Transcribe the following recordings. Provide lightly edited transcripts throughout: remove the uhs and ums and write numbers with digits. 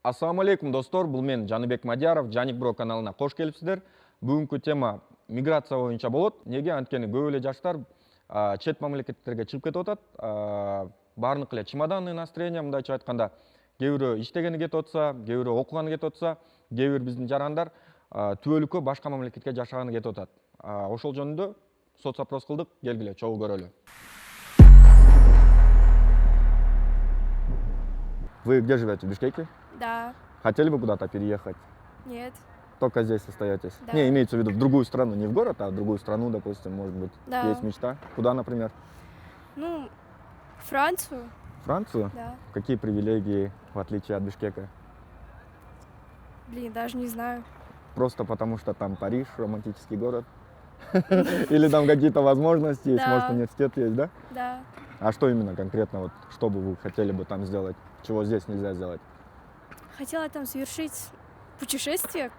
Ассаламу алейкум достор, бұл мен Жаныбек Мадияров, Жаник Бро каналына қош келіпсіздер. Бүгінгі тема миграция бойынша болады. Неге? Анткени көп эле жаштар чет мамлекеттерге чыгып кетип атат. Баарыныкы эле чемоданный настроение, мындайча айтканда, кээ бирөө иштегени кетип атса, кээ бирөө окуганы кетип атса, кээ бир биздин жарандар түбөлүккө башка мамлекетке жашаганы кетип атат. Ошол жөнүндө соц опрос кылдык, келгиле чогуу көрөлү. Вы где живете? В Бишкеке? Да. Хотели бы куда-то переехать? Нет. Только здесь остаетесь? Да. Не, имеется в виду в другую страну, не в город, а в другую страну, допустим, может быть. Да. Есть мечта. Куда, например? Ну, Францию. Францию? Да. Какие привилегии, в отличие от Бишкека? Блин, даже не знаю. Просто потому, что там Париж, романтический город? Или там какие-то возможности есть, Да. может, университет есть, да? Да. А что именно конкретно, вот, что бы вы хотели бы там сделать, чего здесь нельзя сделать? Хотела там совершить путешествие.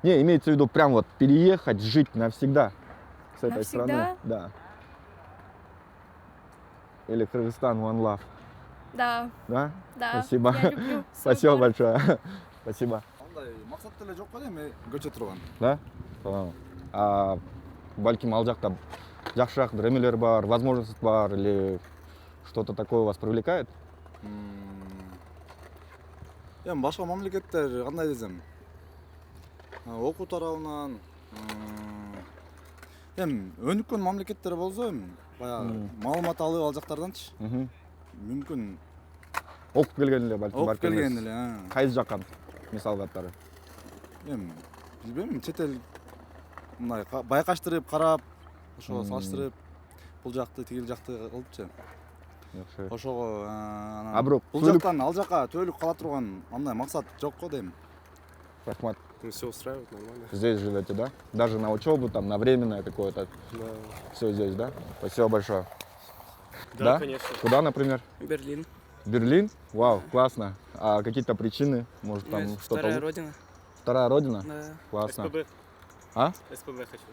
Не, имеется в виду прям вот переехать, жить навсегда с этой Навсегда? страны. Да. Или Кыргызстан One Love. Да. Да? Да. Спасибо. Я люблю свой Спасибо город. большое. Спасибо. Андай максат деле жок го эми көчө турган. Да? Балким ал жакта жакшыраак бир эмелер бар, возможность бар или что-то такое вас привлекает? Эми башка мамлекеттер кандай десем, окуу тарабынан эми өнүккөн мамлекеттер болсо эми баягы маалымат алып ал жактарданчы мүмкүн Окуп келген эле балким. окуп келген эле. Кайсы жаккан мисал катары? Эми билбейм, чет эл мындай байкаштырып карап, ошого салыштырып бул жакты тигил жакты кылыпчы. Жакшы. Ошого А бирок бул жактан ал жака төөлүк кала турган андай максат жок го дейм. Рахмат. Все устраивает нормально. Здесь живете, да? Даже на учебу, там, на временное какое-то. Да. Все здесь, да? Спасибо большое. Да, конечно. Куда, например? Берлин. Берлин? Вау, классно. А какие-то причины? Может, там Ну, что-то... вторая родина. Вторая родина? Да. Классно. СПБ. А? СПБ хочу.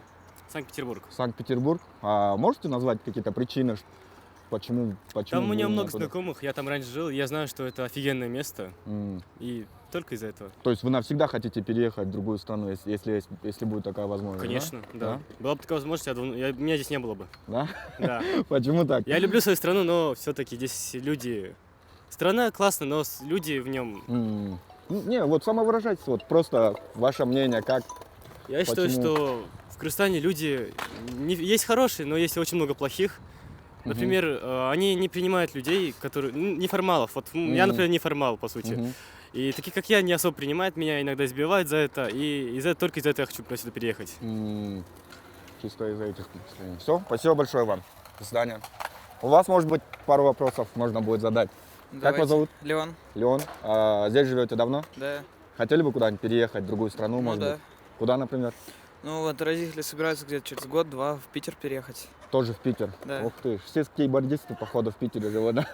Санкт-Петербург. Санкт-Петербург. А можете назвать какие-то причины, почему Там у вы меня много именно туда? знакомых, я там раньше жил, я знаю, что это офигенное место. М. И только из-за этого. То есть вы навсегда хотите переехать в другую страну, если будет такая возможность? Конечно, да. Была бы такая возможность, меня здесь не было бы. Да? Да. Почему так? Я люблю свою страну, но все-таки здесь люди... Страна классная, но люди в нем... Не, вот самовыражайтесь, вот просто ваше мнение, как... Я считаю, Почему? что в Кыргызстане люди... Есть хорошие, но есть очень много плохих. Например, они не принимают людей, которые... неформалов. Вот я, например, неформал, по сути. Мгм. И такие, как я, не особо принимают меня, иногда избивают за это. И только из-за этого я хочу сюда переехать. Чисто из-за этих настроений. Все, спасибо большое вам. До свидания. У вас, может быть, пару вопросов можно будет задать. Как вас зовут? Леон. Леон. Здесь живете давно? Да. Хотели бы куда-нибудь переехать в другую страну, может да. быть? Куда, например? Ну вот родители собираются где-то через год-два в Питер переехать. Тоже в Питер? Да. Ух ты, все скейтбордисты, походу, в Питере живут, да?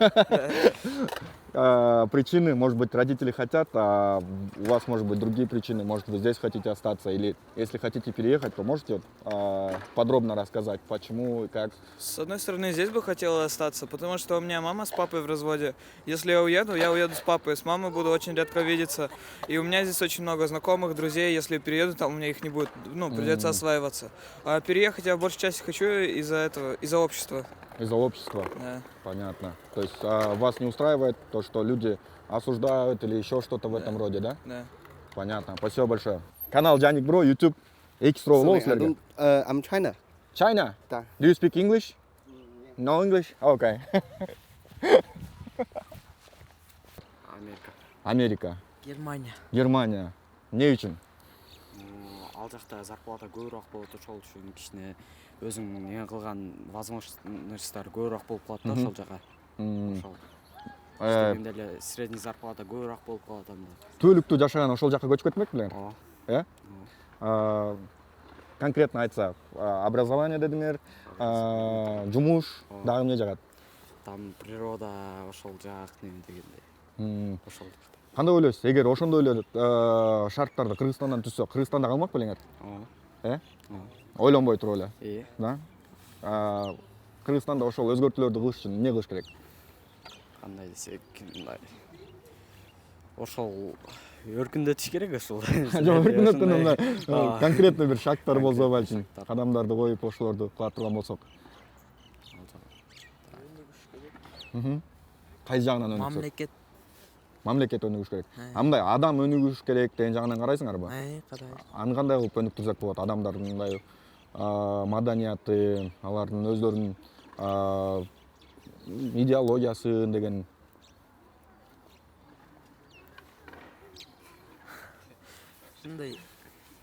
Да. Причины, может быть, родители хотят, а у вас, может быть, другие причины. Может, вы здесь хотите остаться, или если хотите переехать, то можете подробно рассказать, почему и как? С одной стороны, здесь бы хотела остаться, потому что у меня мама с папой в разводе. Если я уеду с папой, с мамой буду очень редко видеться. И у меня здесь очень много знакомых, друзей. Если перееду, там у меня их не будет, придется осваиваться. А переехать я в большей части хочу из-за этого, из-за общества. Из-за общества? Да. Понятно. То есть вас не устраивает то, что люди осуждают или еще что-то в этом роде, да? Да. Понятно. Спасибо большое. Канал Janik Bro, YouTube. I'm China. China? Да. Do you speak English? No English? Okay. Америка. Америка. Германия. Германия. Не үчүн? Ал жакта зарплата көбүрөөк болот, ошол үчүн кичине өзүңдүн эң кылган возможностьтар көбүрөөк болуп калат да ошол жака. Ошол. Иштегенде эле средний зарплата көбүрөөк болуп калат анда. Түбөлүктүү жашаган ошол жака көчүп кетмек белең? Ооба. Конкретно айтсак, образование дедиңер, жумуш дагы эмне жагат? Там природа ошол жак неме дегенде. Ошол жакта. Кандай ойлойсуз? Эгер ошондой эле шарттарда Кыргызстандан түшсө, Кыргызстанда калмак белеңер? Ооба. Ойлонбой туруп эле. Иә. Да? Кыргызстанда ошол өзгөртүүлөрдү кылыш үчүн эмне кылыш керек? Кандай десек, мындай. Ошол өркүндөтүш керек ошол. Жок, өркүнөттөн мына А. конкретный бир шарттар болсо Конкретный балким, шарттар. кадамдарды коюп ошолорду кыла турган болсок. Кайсы жагынан өнүгүш керек? Мамлекет. Мамлекет өнүгүш керек. А мындай адам өнүгүш керек деген жагынан карайсыңарбы? Кадай. Аны кандай кылып өнүктүрсөк болот? Адамдардын мындай маданияты, алардын өздөрүнүн идеологиясын деген. Мындай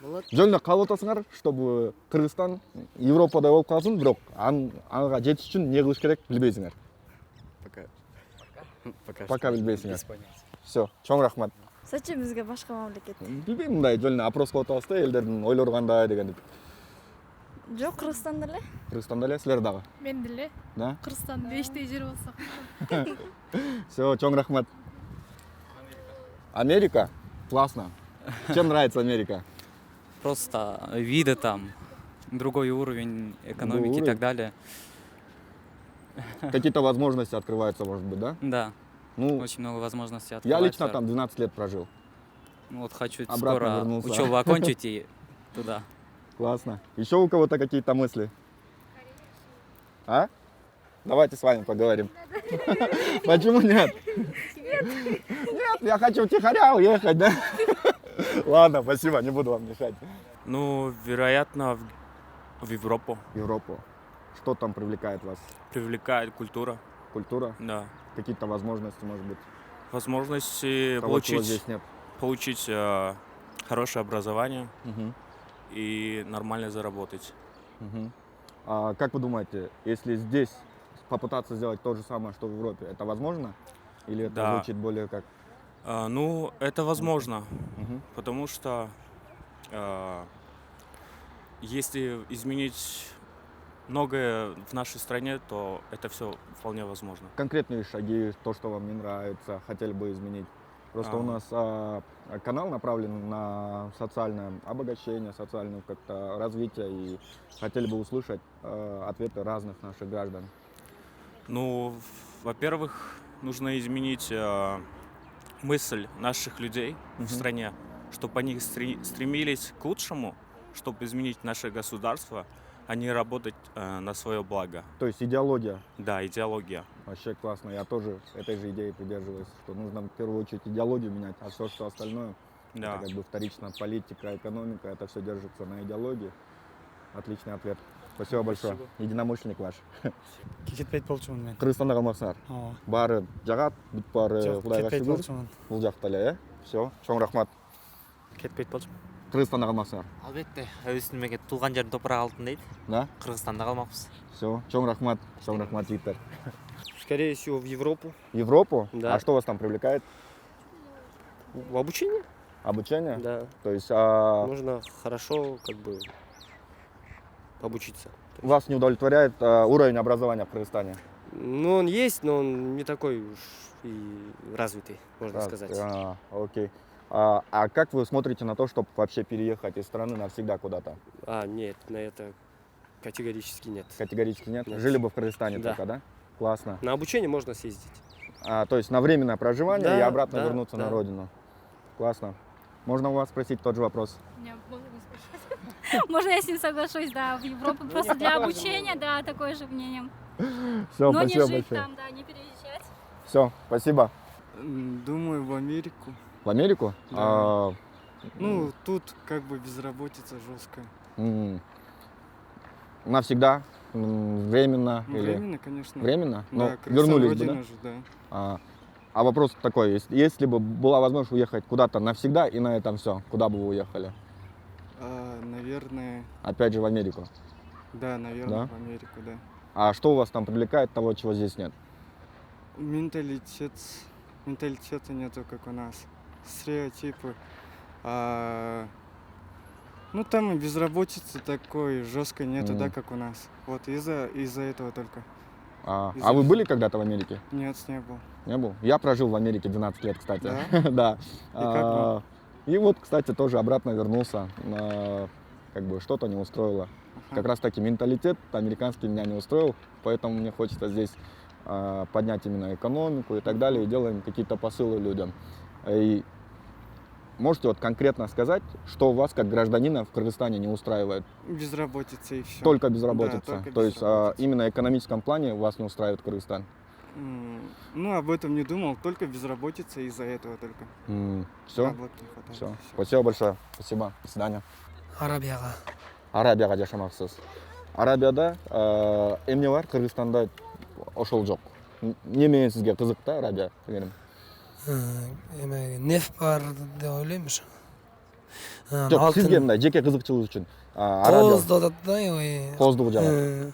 болот. Жөн эле каалап атасыңар, чтобы Кыргызстан Европадай болуп калсын, бирок ага жетиш үчүн эмне кылыш керек билбейсиңер. Пока билбейсиңер. Всё, чоң рахмат. Зачем бизге башка мамлекет? Билбейм, мындай жөн эле опрос кылып атабыз да, элдердин ойлору кандай дегендик. Жок, Кыргызстанда эле. Кыргызстанда эле, силер дагы. Мен деле. Да? Кыргызстандын эчтеги жери болсо. Всё, чоң рахмат. Америка? Классно. Чем нравится Америка? Просто виды там, другой уровень экономики Другой и так далее. Какие-то возможности открываются, может быть, да? Да, Ну, очень много возможностей я открывается. лично там 12 лет прожил. Ну, вот хочу обратно скоро вернулся. учебу окончить и туда. Классно. Еще у кого-то какие-то мысли? А? Давайте с вами поговорим. Почему нет? Нет, я хочу втихаря уехать, да? Ладно, спасибо, не буду вам мешать. Ну, вероятно, в Европу. Европу. Что там привлекает вас? Привлекает культура, Культура? да. Какие-то возможности, может быть? Возможности Того, чего получить, здесь нет. получить хорошее образование Мгм. и нормально заработать. Мгм. А как вы думаете, если здесь попытаться сделать то же самое, что в Европе, это возможно? Или это Да. звучит более как... Ну, это возможно, Мгм. потому что если изменить многое в нашей стране, то это все вполне возможно. Конкретные шаги, то, что вам не нравится, хотели бы изменить. Просто у нас канал направлен на социальное обогащение, социальное как-то развитие, и хотели бы услышать ответы разных наших граждан. Ну, во-первых, нужно изменить мысль наших людей в стране, чтобы они стремились к лучшему, чтобы изменить наше государство, а не работать на свое благо. То есть идеология. Да, идеология. Вообще классно. Я тоже этой же идеи придерживаюсь, что нужно в первую очередь идеологию менять, а все, что остальное, Да. это как бы вторично. Политика, экономика, это все держится на идеологии. Отличный ответ. Спасибо большое. Единомышленник ваш. кетпейт болчумун мен. Кыргызстанда калмаксыңар. Ооба. Баары жагат, бүт баары Жок, Кудайга кетпейт шүгүр. болчумун. Бул жакта эле, э? Все, чоң рахмат. Кетпейт болчумун. Кыргызстанда калмаксыңар. Албетте, өбүздүн мемлекет туулган жердин топурагы алтын дейт. Да? Кыргызстанда калмакпыз. Все, чоң рахмат жигиттер. Скорее всего, в Европу. Европу? Да. А что вас там привлекает? В обучение? Обучение? Да. То есть Можно хорошо как бы обучиться. вас не удовлетворяет уровень образования в Кыргызстане? Ну, он есть, но он не такой уж и развитый, можно Так, сказать. окей. А как вы смотрите на то, чтобы вообще переехать из страны навсегда куда-то? Нет, на это категорически нет. Категорически нет? Нет. Жили бы в Кыргызстане Да. только, да? Классно. На обучение можно съездить. То есть на временное проживание Да, и обратно да, вернуться на да. родину. Классно. Можно у вас спросить тот же вопрос? Можно я с ним соглашусь, да, в Европу просто для обучения, да, такое же мнение. Все, Но не спасибо жить большое. там, да, не переезжать. Все, спасибо. Думаю, в Америку. В Америку? Да. Ну, тут как бы безработица жесткая. Навсегда? Временно? Ну, или... временно, конечно. Временно? Да, Но Кыргызстан вернулись бы, родина да? же, да. А вопрос такой, если бы была возможность уехать куда-то навсегда и на этом все, куда бы вы уехали? Наверное, Опять же в Америку. да, наверное, Да? в Америку, да. А что у вас там привлекает того, чего здесь нет? Менталитета нету, как у нас. Стереотипы. Ну, там и безработицы такой жесткой нету, да, как у нас. Вот из-за этого только. А вы были когда-то в Америке? Нет, не был. Не был? Я прожил в Америке 12 лет, кстати. Да? Да. И как вам? И вот, кстати, тоже обратно вернулся. Как бы что-то не устроило. Как раз таки менталитет американский меня не устроил, поэтому мне хочется здесь поднять именно экономику и так далее, и делаем какие-то посылы людям. И можете вот конкретно сказать, что вас как гражданина в Кыргызстане не устраивает? Безработица и все. Только безработица. Да, только То есть безработица. именно в экономическом плане вас не устраивает Кыргызстан? Ну, об этом не думал, только безработица из-за этого только. Все? Работы не хватает. Все. Спасибо большое. Спасибо. До свидания. Арабияга. Арабияга жашамаксыз. Арабияда эмне бар, Кыргызстанда ошол жок. Эмне менен сизге кызык да Арабия дегеним? Эме нефть бар деп ойлойм ошо. Жок, сизге мындай жеке кызыкчылык үчүн. Кооздук атат да, ой. Кооздук жагат.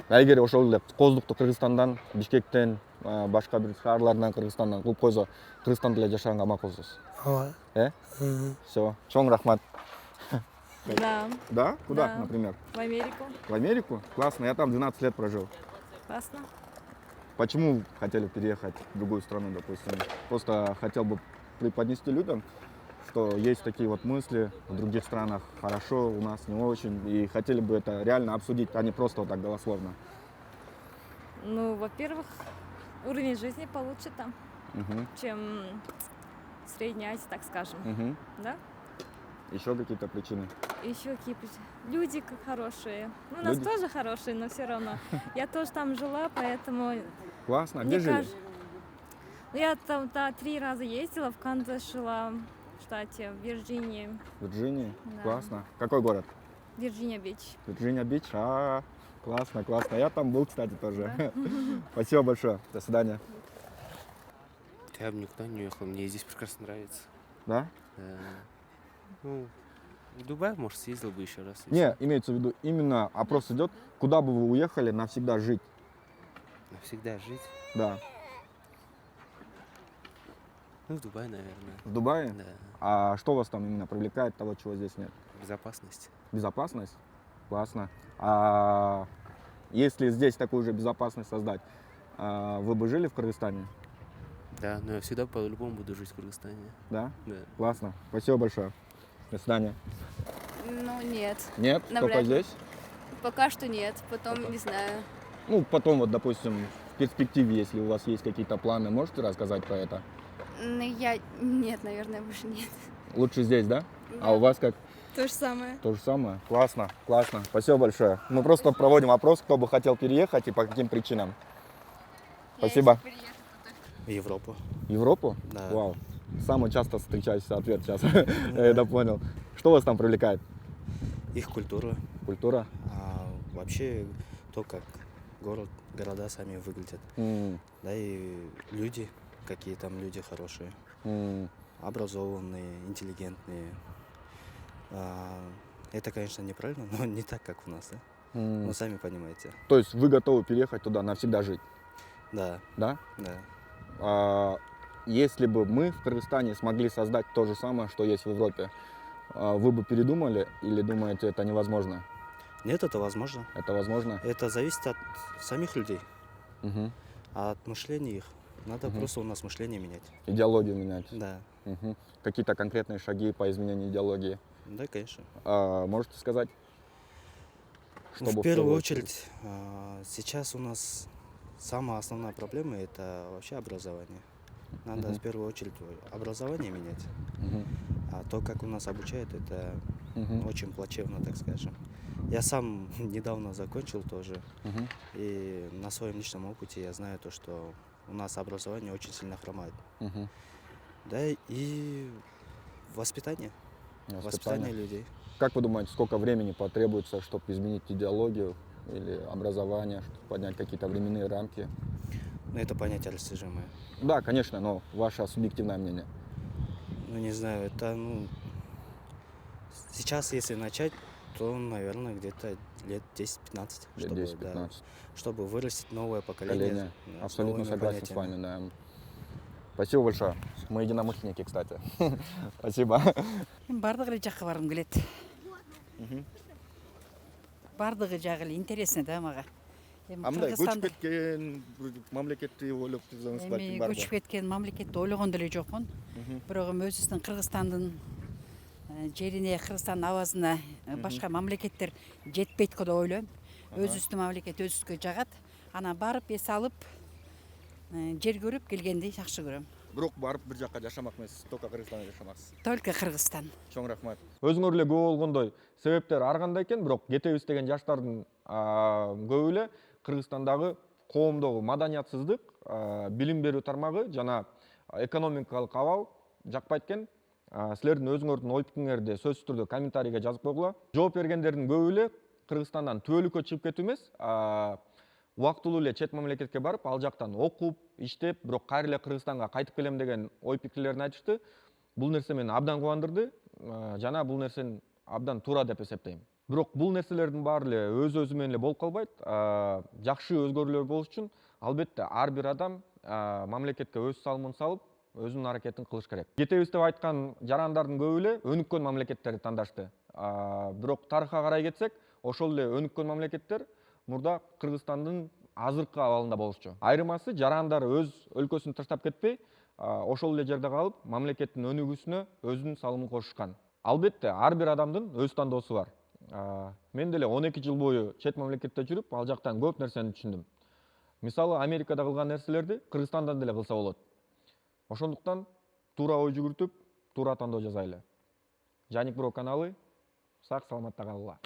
Эгер ошол эле кооздукту Кыргызстандан, Бишкектен, башка бир шаарлардан Кыргызстандан кылып койсо, Кыргызстанда эле жашаганга макулсуз. Ооба. Все. Чоң рахмат. Да. Да? Куда, Да. например? В Америку. В Америку? Классно. Я там 12 лет прожил. Классно. Почему хотели переехать в другую страну, допустим? Просто хотел бы преподнести людям, что есть такие вот мысли в других странах хорошо, у нас не очень, и хотели бы это реально обсудить, а не просто вот так голословно. Ну, во-первых, уровень жизни получше там, чем в Средней Азии, так скажем. Да? Еще какие-то причины? Еще какие люди как хорошие. Ну, у нас Люди? тоже хорошие, но все равно. Я тоже там жила, поэтому... Классно. А мне где жили? Ну, я там 3 раза ездила, в Канзас жила, в штате, в Вирджинии. В Вирджинии? Да. Классно. Какой город? Вирджиния-Бич. Вирджиния-Бич? Классно, классно. Я там был, кстати, тоже. Спасибо большое. До свидания. Я бы никуда не уехал, мне здесь прекрасно нравится. Да? Ну, в Дубай, может, съездил бы еще раз. Не, имеется в виду, именно опрос идет, куда бы вы уехали навсегда жить. Навсегда жить? Да. Ну, в Дубае, наверное. В Дубае? Да. А что вас там именно привлекает, того, чего здесь нет? Безопасность. Безопасность? Классно. А если здесь такую же безопасность создать, вы бы жили в Кыргызстане? Да, но я всегда по-любому буду жить в Кыргызстане. Да? Да. Классно. Спасибо большое. До свидания. Ну, нет. Нет? Навряд Только ли. здесь? Пока что нет, потом не знаю. Ну, потом вот, допустим, в перспективе, если у вас есть какие-то планы, можете рассказать про это? Ну, Нет, наверное, больше нет. Лучше здесь, да? А у вас как? То же самое. То же самое? Классно, классно. Спасибо большое. Мы просто проводим опрос, кто бы хотел переехать и по каким причинам. Спасибо. В Европу. Европу? Да. Вау. Самый часто встречающийся ответ сейчас. Я это понял. Что вас там привлекает? Их культура. Культура? Вообще то, как города сами выглядят. Да и люди, какие там люди хорошие. Образованные, интеллигентные. Это, конечно, неправильно, но не так, как у нас, да? Ну, сами понимаете. То есть вы готовы переехать туда навсегда жить? Да. Да? Да. Если бы мы в Кыргызстане смогли создать то же самое, что есть в Европе, вы бы передумали или думаете, это невозможно? Нет, это возможно. Это возможно? Это зависит от самих людей. А от мышления их. Надо просто у нас мышление менять. Идеологию менять? Да. Какие-то конкретные шаги по изменению идеологии? Да, конечно. Можете сказать? В первую очередь, сейчас у нас самая основная проблема – это вообще образование. Надо в первую очередь образование менять. А то, как у нас обучают, это очень плачевно, так скажем. Я сам недавно закончил тоже. И на своем личном опыте я знаю то, что у нас образование очень сильно хромает. Да, и воспитание. Воспитание людей. Как вы думаете, сколько времени потребуется, чтобы изменить идеологию или образование, чтобы поднять какие-то временные рамки? Ну, это понятие растяжимое. Да, конечно, но ваше субъективное мнение. Ну, не знаю, это, сейчас, если начать, то, наверное, где-то лет 10-15. Лет 10-15. Чтобы вырастить новое поколение. Да, Абсолютно согласен с вами, да. Спасибо большое. Мы единомышленники, кстати. Спасибо. Бардығы жаққа барғым келеді. Бардығы жағы интересно да маған. Амдай көчүп кеткен мамлекетти ойлоп жүрсөңүз балким бар. Көчүп кеткен мамлекетти ойлогон деле жокмун. Бирок өзүбүздүн Кыргызстандын жерине, Кыргызстандын абазына башка мамлекеттер жетпейт го деп ойлойм. Өзүбүздүн мамлекет өзүбүзгө жагат. Анан барып эс алып, жер көрүп келгенди жакшы көрөм. бирок барып бир жакка жашамак эмессиз, только Кыргызстанда жашамаксыз. Только Кыргызстан. Чоң рахмат. Өзүңөр эле көп болгондой себептер ар кандай экен, бирок кетебиз деген жаштардын көбү эле Кыргызстандагы коомдогу маданиятсыздык, билим берүү тармагы жана экономикалык абал жакпайт экен. Силердин өзүңөрдүн ой пикириңерди сөзсүз түрдө комментарийге жазып койгула. Жооп бергендердин көбү эле Кыргызстандан түбөлүккө чыгып кетүү эмес, убактылуу эле чет мамлекетке барып, ал жактан окуп, иштеп, бирок кайра эле Кыргызстанга кайтып келем деген ой пикирлерин айтышты. Бул нерсе мени абдан кубандырды жана бул нерсени абдан туура деп эсептейм. Бирок бул нерселердин баары эле өз менен эле болуп калбайт. Жакшы өзгөрүүлөр болуш үчүн албетте ар бир адам мамлекетке өз салымын салып, өзүнүн аракетин кылыш керек. Кетебиз деп айткан жарандардын көбү эле өнүккөн мамлекеттерди тандашты. Бирок тарыхка карай кетсек, ошол эле өнүккөн мамлекеттер мурда Кыргызстандын азыркы абалында болушчу. Айрымасы жарандар өз өлкөсүн таштап кетпей, ошол эле жерде калып, мамлекеттин өнүгүүсүнө өзүнүн салымын кошушкан. Албетте, ар бир адамдын өз тандоосу бар. Мен деле 12 жыл бою чет мамлекетте жүрүп, ал жактан көп нерсени түшүндүм. Мисалы, Америкада кылган нерселерди Кыргызстандан деле кылса болот. Ошондуктан туура ой жүгүртүп, туура тандоо жасайлы. Жаник Бро каналы, сак саламатта калгыла.